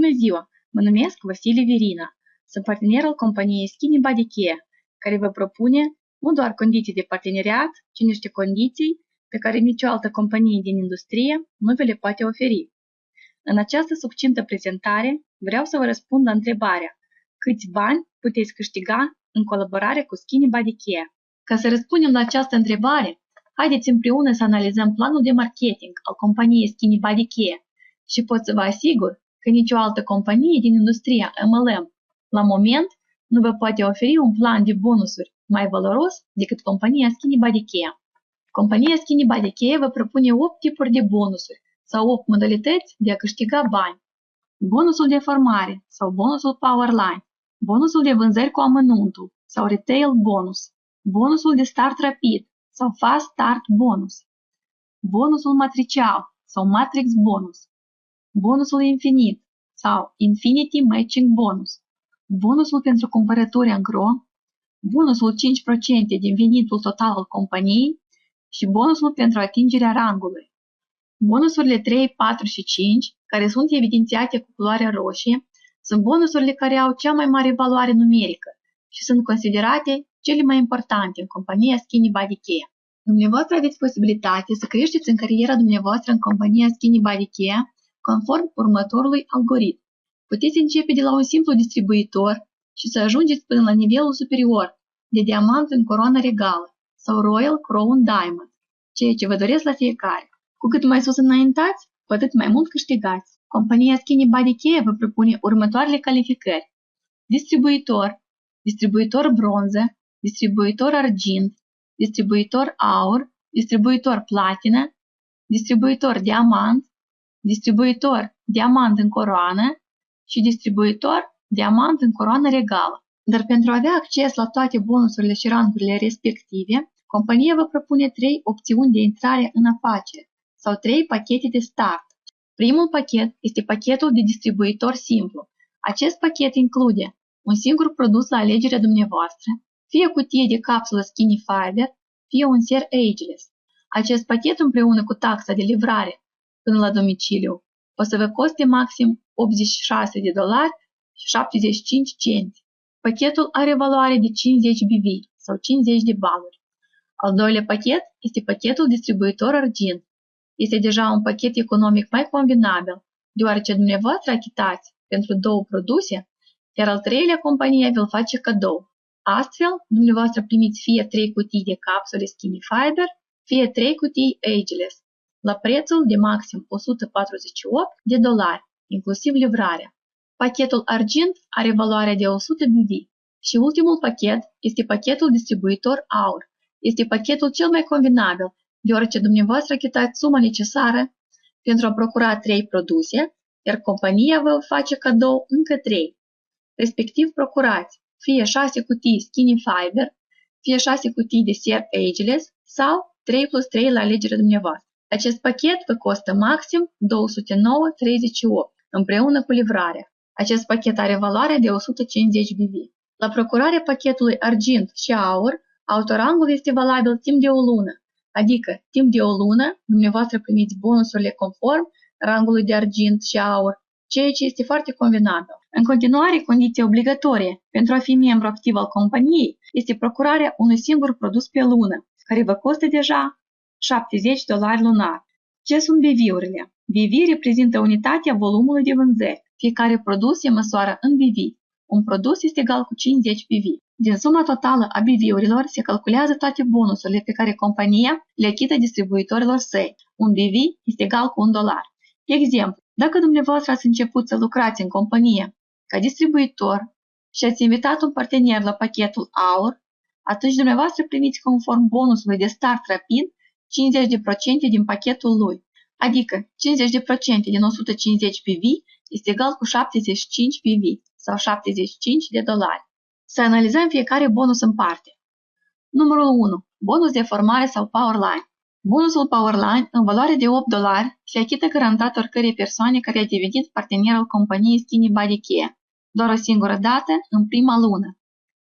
Bună ziua! Mă numesc Vasile Virina. Sunt partener al companiei Skinny Body Care, care vă propune nu doar condiții de parteneriat, ci niște condiții pe care nicio altă companie din industrie nu vi le poate oferi. În această succintă prezentare vreau să vă răspund la întrebarea: câți bani puteți câștiga în colaborare cu Skinny Body Care? Ca să răspundem la această întrebare, haideți împreună să analizăm planul de marketing al companiei Skinny Body Care și pot să vă asigur că nicio altă companie din industria MLM la moment nu vă poate oferi un plan de bonusuri mai valoros decât compania Skinny Body Care. Compania Skinny Body Care vă propune 8 tipuri de bonusuri sau 8 modalități de a câștiga bani. Bonusul de formare sau bonusul Powerline, bonusul de vânzări cu amănuntul sau Retail Bonus, bonusul de start rapid sau Fast Start Bonus, bonusul matricial sau Matrix Bonus, bonusul infinit sau Infinity Matching Bonus, bonusul pentru cumpărături angro, bonusul 5% din venitul total al companiei și bonusul pentru atingerea rangului. Bonusurile 3, 4 și 5, care sunt evidențiate cu culoarea roșie, sunt bonusurile care au cea mai mare valoare numerică și sunt considerate cele mai importante în compania Skinny Body Care. Dumneavoastră aveți posibilitate să creșteți în cariera dumneavoastră în compania Skinny Body Care conform următorului algoritm. Puteți începe de la un simplu distribuitor și să ajungeți până la nivelul superior de diamant în coroană regală sau Royal Crown Diamond, ceea ce vă doresc la fiecare. Cu cât mai sus înaintați, cu atât mai mult câștigați. Compania Skinny Body Care vă propune următoarele calificări: distribuitor, distribuitor bronză, distribuitor argint, distribuitor aur, distribuitor platină, distribuitor diamant, distribuitor diamant în coroană și distribuitor diamant în coroană regală. Dar pentru a avea acces la toate bonusurile și rangurile respective, compania vă propune 3 opțiuni de intrare în afacere sau 3 pachete de start. Primul pachet este pachetul de distribuitor simplu. Acest pachet include un singur produs la alegerea dumneavoastră, fie cutie de capsulă Skinny Fiber, fie un ser Ageless. Acest pachet împreună cu taxa de livrare până la domiciliu o să vă coste maxim $86 și 75 cenți. Pachetul are valoare de 50 BV sau 50 de baluri. Al doilea pachet este pachetul distribuitor argint. Este deja un pachet economic mai convenabil, deoarece dumneavoastră achitați pentru 2 produse, iar al treilea compania vi-l face cadou. Astfel, dumneavoastră primiți fie 3 cutii de capsule Skinny Fiber, fie 3 cutii Ageless, la prețul de maxim $148, inclusiv livrarea. Pachetul argint are valoarea de 100 BV și ultimul pachet este pachetul distribuitor aur. Este pachetul cel mai convenabil, deoarece dumneavoastră achitați suma necesară pentru a procura 3 produse, iar compania vă face cadou încă 3. Respectiv procurați fie 6 cutii Skinny Fiber, fie 6 cutii de ser Ageless sau 3+3 la alegerea dumneavoastră. Acest pachet vă costă maxim $209,38 împreună cu livrarea. Acest pachet are valoare de 150 BV. La procurarea pachetului argint și aur, autorangul este valabil timp de o lună, adică timp de o lună dumneavoastră primiți bonusurile conform rangului de argint și aur, ceea ce este foarte convenabil. În continuare, condiția obligatorie pentru a fi membru activ al companiei este procurarea unui singur produs pe lună, care vă costă deja $70 lunar. Ce sunt BV-urile? BV reprezintă unitatea volumului de vânzări. Fiecare produs se măsoară în BV. Un produs este egal cu 50 BV. Din suma totală a BV-urilor se calculează toate bonusurile pe care compania le achită distribuitorilor săi. Un BV este egal cu $1. Exemplu, dacă dumneavoastră ați început să lucrați în companie ca distribuitor și ați invitat un partener la pachetul aur, atunci dumneavoastră primiți conform bonusului de start rapid 50% din pachetul lui, adică 50% din 150 BV este egal cu 75 BV sau $75. Să analizăm fiecare bonus în parte. Numărul 1. Bonus de formare sau Powerline. Bonusul Powerline, în valoare de $8, se achită garantat oricărei persoane care a devenit partener al companiei Skinny Body Care, doar o singură dată, în prima lună.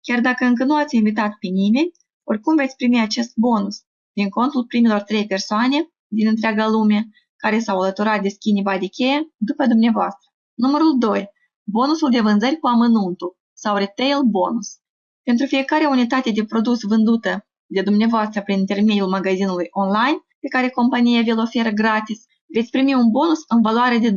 Chiar dacă încă nu ați invitat pe nimeni, oricum veți primi acest bonus din contul primilor 3 persoane din întreaga lume care s-au alăturat de Skinny Body Care după dumneavoastră. Numărul 2. Bonusul de vânzări cu amănuntul sau retail bonus. Pentru fiecare unitate de produs vândută de dumneavoastră prin intermediul magazinului online, pe care compania vi-l oferă gratis, veți primi un bonus în valoare de $20.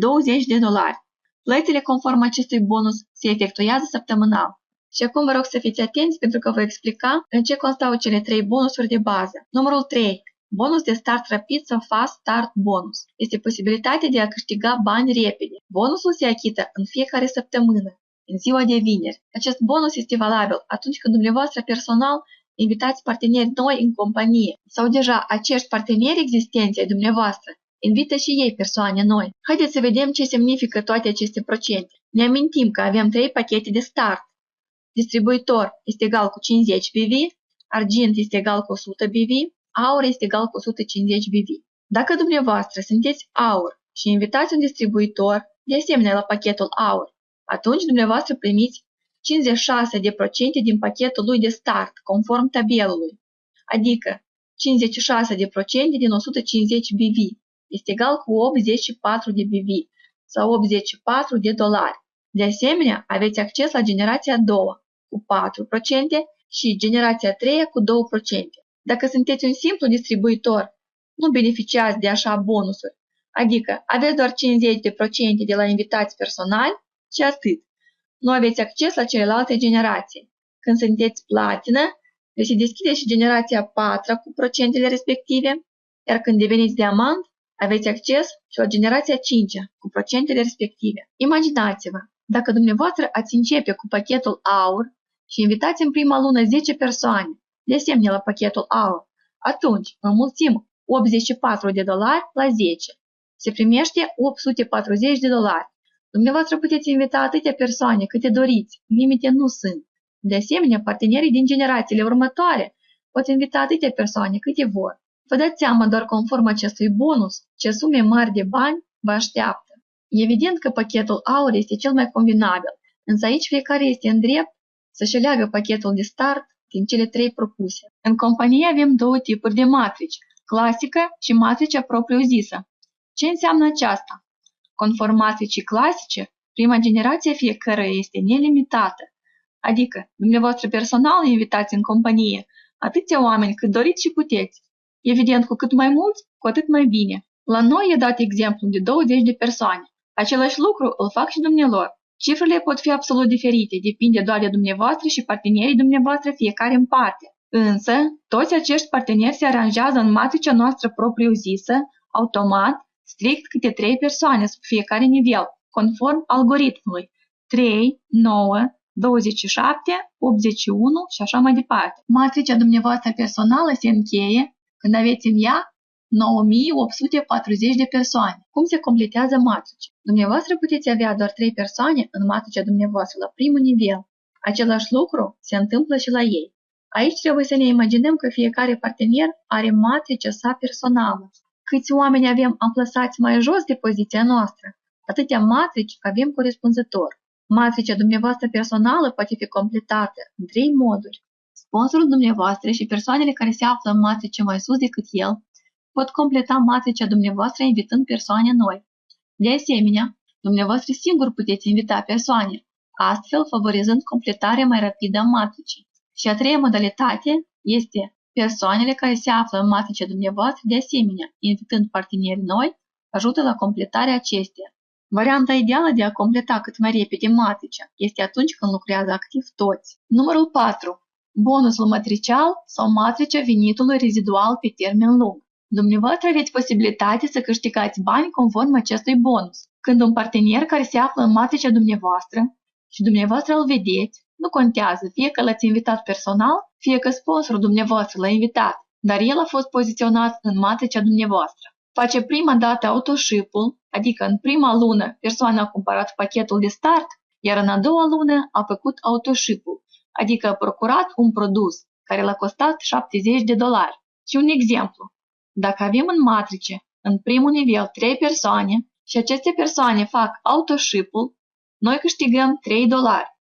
Plățile conform acestui bonus se efectuează săptămânal. Și acum vă rog să fiți atenți pentru că vă explica în ce constau cele 3 bonusuri de bază. Numărul 3. Bonus de start rapid sau fast start bonus. Este posibilitatea de a câștiga bani repede. Bonusul se achită în fiecare săptămână, în ziua de vineri. Acest bonus este valabil atunci când dumneavoastră personal invitați parteneri noi în companie sau deja acești parteneri existenți ai dumneavoastră invită și ei persoane noi. Haideți să vedem ce semnifică toate aceste procente. Ne amintim că avem 3 pachete de start. Distribuitor este egal cu 50 BV, argint este egal cu 100 BV, aur este egal cu 150 BV. Dacă dumneavoastră sunteți aur și invitați un distribuitor, de asemenea la pachetul aur, atunci dumneavoastră primiți 56% din pachetul lui de start, conform tabelului, adică 56% din 150 BV este egal cu 84 de BV sau 84 de dolari. De asemenea, aveți acces la generația a doua cu 4% și generația a treia cu 2%. Dacă sunteți un simplu distribuitor, nu beneficiați de așa bonusuri, adică aveți doar 50% de la invitați personali și atât. Nu aveți acces la celelalte generații. Când sunteți platină, se deschide și generația a patra cu procentele respective, iar când deveniți diamant, aveți acces și la generația a cincea cu procentele respective. Imaginați-vă, dacă dumneavoastră ați începe cu pachetul aur și invitați în prima lună 10 persoane, de asemenea la pachetul aur, atunci înmulțim $84 la 10. Se primește $840. Dumneavoastră puteți invita atâtea persoane câte doriți, limite nu sunt. De asemenea, partenerii din generațiile următoare pot invita atâtea persoane câte vor. Vă dați seama doar conform acestui bonus ce sume mari de bani vă așteaptă. Evident că pachetul aur este cel mai convenabil, însă aici fiecare este în drept să-și aleagă pachetul de start din cele 3 propuse. În companie avem 2 tipuri de matrici, clasică și matricea propriu-zisă. Ce înseamnă aceasta? Conform matricii clasice, prima generație fiecăruia este nelimitată, adică dumneavoastră personal invitați în companie atâția oameni cât doriți și puteți. Evident, cu cât mai mulți, cu atât mai bine. La noi e dat exemplu de 20 de persoane. Același lucru îl fac și dumnealor. Cifrele pot fi absolut diferite, depinde doar de dumneavoastră și partenerii dumneavoastră fiecare în parte. Însă, toți acești parteneri se aranjează în matricea noastră propriu-zisă, automat, strict câte 3 persoane sub fiecare nivel, conform algoritmului 3, 9, 27, 81 și așa mai departe. Matricea dumneavoastră personală se încheie când aveți în ea 9840 de persoane. Cum se completează matricea? Dumneavoastră puteți avea doar 3 persoane în matricea dumneavoastră la primul nivel. Același lucru se întâmplă și la ei. Aici trebuie să ne imaginăm că fiecare partener are matricea sa personală. Câți oameni avem amplasați mai jos de poziția noastră, atâtea matrici avem corespunzător. Matricea dumneavoastră personală poate fi completată în 3 moduri. Sponsorul dumneavoastră și persoanele care se află în matrice mai sus decât el pot completa matricea dumneavoastră invitând persoane noi. De asemenea, dumneavoastră singur puteți invita persoane, astfel favorizând completarea mai rapidă a matricii. Și a treia modalitate este persoanele care se află în matricea dumneavoastră, de asemenea, invitând parteneri noi, ajută la completarea acesteia. Varianta ideală de a completa cât mai repede matricea este atunci când lucrează activ toți. Numărul 4. Bonusul matricial sau matricea venitului rezidual pe termen lung. Dumneavoastră aveți posibilitatea să câștigați bani conform acestui bonus. Când un partener care se află în matricea dumneavoastră și dumneavoastră îl vedeți, nu contează, fie că l-ați invitat personal, fie că sponsorul dumneavoastră l-a invitat, dar el a fost poziționat în matricea dumneavoastră. Face prima dată autoship-ul, adică în prima lună persoana a cumpărat pachetul de start, iar în a doua lună a făcut autoship-ul, adică a procurat un produs care l-a costat $70. Și un exemplu. Dacă avem în matrice, în primul nivel, 3 persoane și aceste persoane fac autoship-ul, noi câștigăm $3,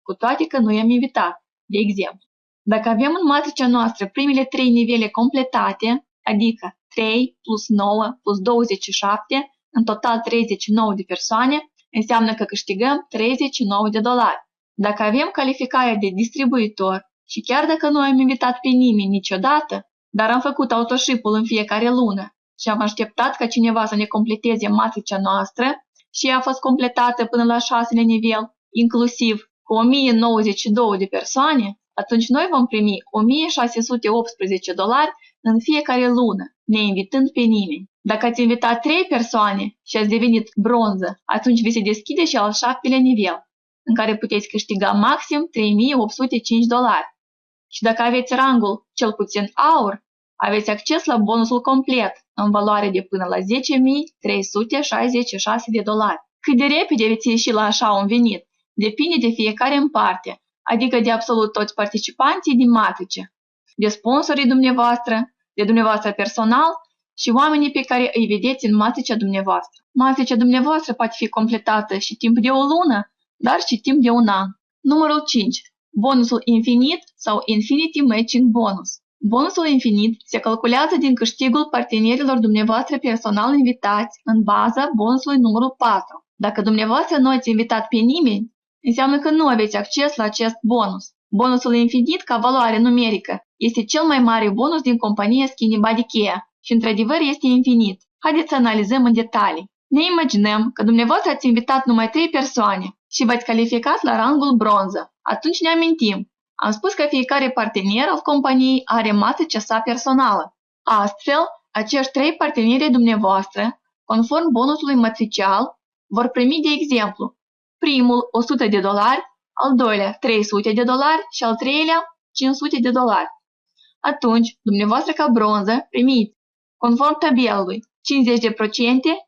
cu toate că nu i-am invitat, de exemplu. Dacă avem în matricea noastră primele 3 nivele completate, adică 3 plus 9 plus 27, în total 39 de persoane, înseamnă că câștigăm $39. Dacă avem calificarea de distribuitor și chiar dacă nu am invitat pe nimeni niciodată, dar am făcut autoship-ul în fiecare lună și am așteptat ca cineva să ne completeze matricea noastră și ea a fost completată până la 6-lea nivel, inclusiv cu 1092 de persoane, atunci noi vom primi $1618 în fiecare lună, neinvitând pe nimeni. Dacă ați invitat 3 persoane și ați devenit bronză, atunci vi se deschide și al 7-lea nivel, în care puteți câștiga maxim $3805. Și dacă aveți rangul cel puțin aur, aveți acces la bonusul complet, în valoare de până la $10.366. Cât de repede veți ieși la așa un venit, depinde de fiecare în parte, adică de absolut toți participanții din matrice, de sponsorii dumneavoastră, de dumneavoastră personal și oamenii pe care îi vedeți în matricea dumneavoastră. Matricea dumneavoastră poate fi completată și timp de o lună, dar și timp de un an. Numărul 5. Bonusul infinit sau Infinity Matching Bonus. Bonusul infinit se calculează din câștigul partenerilor dumneavoastră personal invitați în baza bonusului numărul 4. Dacă dumneavoastră nu ați invitat pe nimeni, înseamnă că nu aveți acces la acest bonus. Bonusul infinit ca valoare numerică este cel mai mare bonus din compania Skinny Body Care și într-adevăr este infinit. Haideți să analizăm în detalii. Ne imaginăm că dumneavoastră ați invitat numai 3 persoane și v-ați calificat la rangul bronză. Atunci ne amintim. Am spus că fiecare partener al companiei are matricea sa personală. Astfel, acești 3 parteneri dumneavoastră, conform bonusului matricial, vor primi, de exemplu, primul $100, al doilea $300 și al treilea $500. Atunci, dumneavoastră ca bronză primiți, conform tabelului, 50%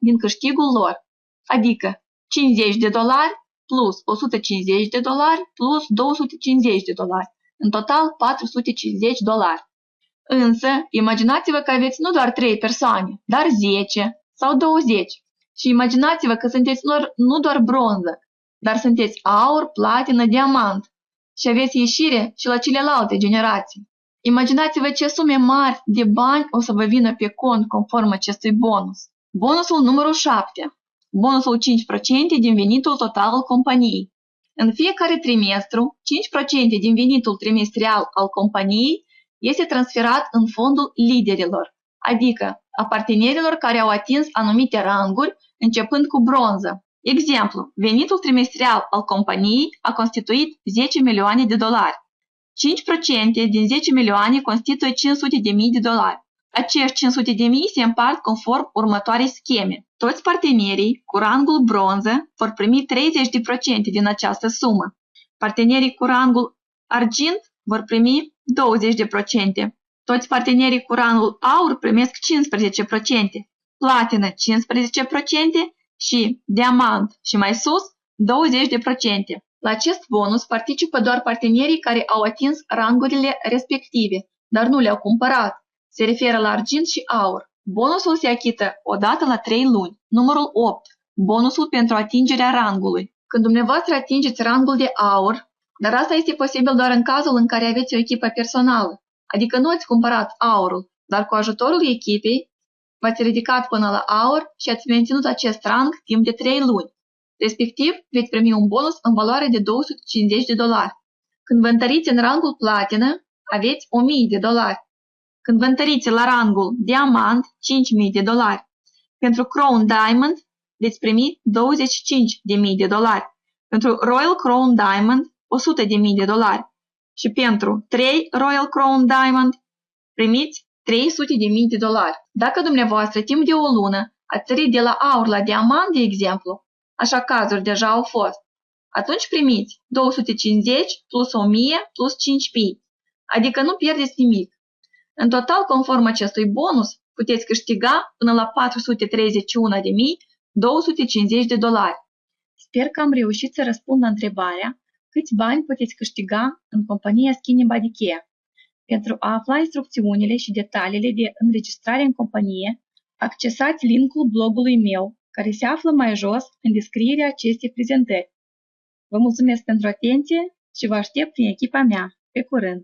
din câștigul lor, adică $50 plus $150 plus $250, în total $450. Însă, imaginați-vă că aveți nu doar 3 persoane, dar 10 sau 20. Și imaginați-vă că sunteți nu doar bronză, dar sunteți aur, platină, diamant și aveți ieșire și la celelalte generații. Imaginați-vă ce sume mari de bani o să vă vină pe cont conform acestui bonus. Bonusul numărul 7. Bonusul 5% din venitul total al companiei. În fiecare trimestru, 5% din venitul trimestrial al companiei este transferat în fondul liderilor, adică a partenerilor care au atins anumite ranguri, începând cu bronză. Exemplu, venitul trimestrial al companiei a constituit $10 milioane. 5% din 10 milioane constituie $500.000. Acești 500.000 se împart conform următoarei scheme. Toți partenerii cu rangul bronză vor primi 30% din această sumă. Partenerii cu rangul argint vor primi 20%. Toți partenerii cu rangul aur primesc 15%, platină 15% și diamant și mai sus 20%. La acest bonus participă doar partenerii care au atins rangurile respective, dar nu le-au cumpărat. Se referă la argint și aur. Bonusul se achită odată la 3 luni. Numărul 8. Bonusul pentru atingerea rangului. Când dumneavoastră atingeți rangul de aur, dar asta este posibil doar în cazul în care aveți o echipă personală, adică nu ați cumpărat aurul, dar cu ajutorul echipei v-ați ridicat până la aur și ați menținut acest rang timp de 3 luni. Respectiv, veți primi un bonus în valoare de $250. Când vă întăriți în rangul platină, aveți $1.000. Când vă întăriți la rangul diamant, $5.000. Pentru Crown Diamond veți primi $25.000. Pentru Royal Crown Diamond, $100.000. Și pentru 3 Royal Crown Diamond primiți $300.000. Dacă dumneavoastră timp de o lună ați sărit de la aur la diamant, de exemplu, așa cazuri deja au fost, atunci primiți 250 plus 1000 5.000, adică nu pierdeți nimic. În total, conform acestui bonus, puteți câștiga până la $431.250. Sper că am reușit să răspund la întrebarea câți bani puteți câștiga în compania Skinny Body Care. Pentru a afla instrucțiunile și detaliile de înregistrare în companie, accesați linkul blogului meu, care se află mai jos în descrierea acestei prezentări. Vă mulțumesc pentru atenție și vă aștept prin echipa mea. Pe curând!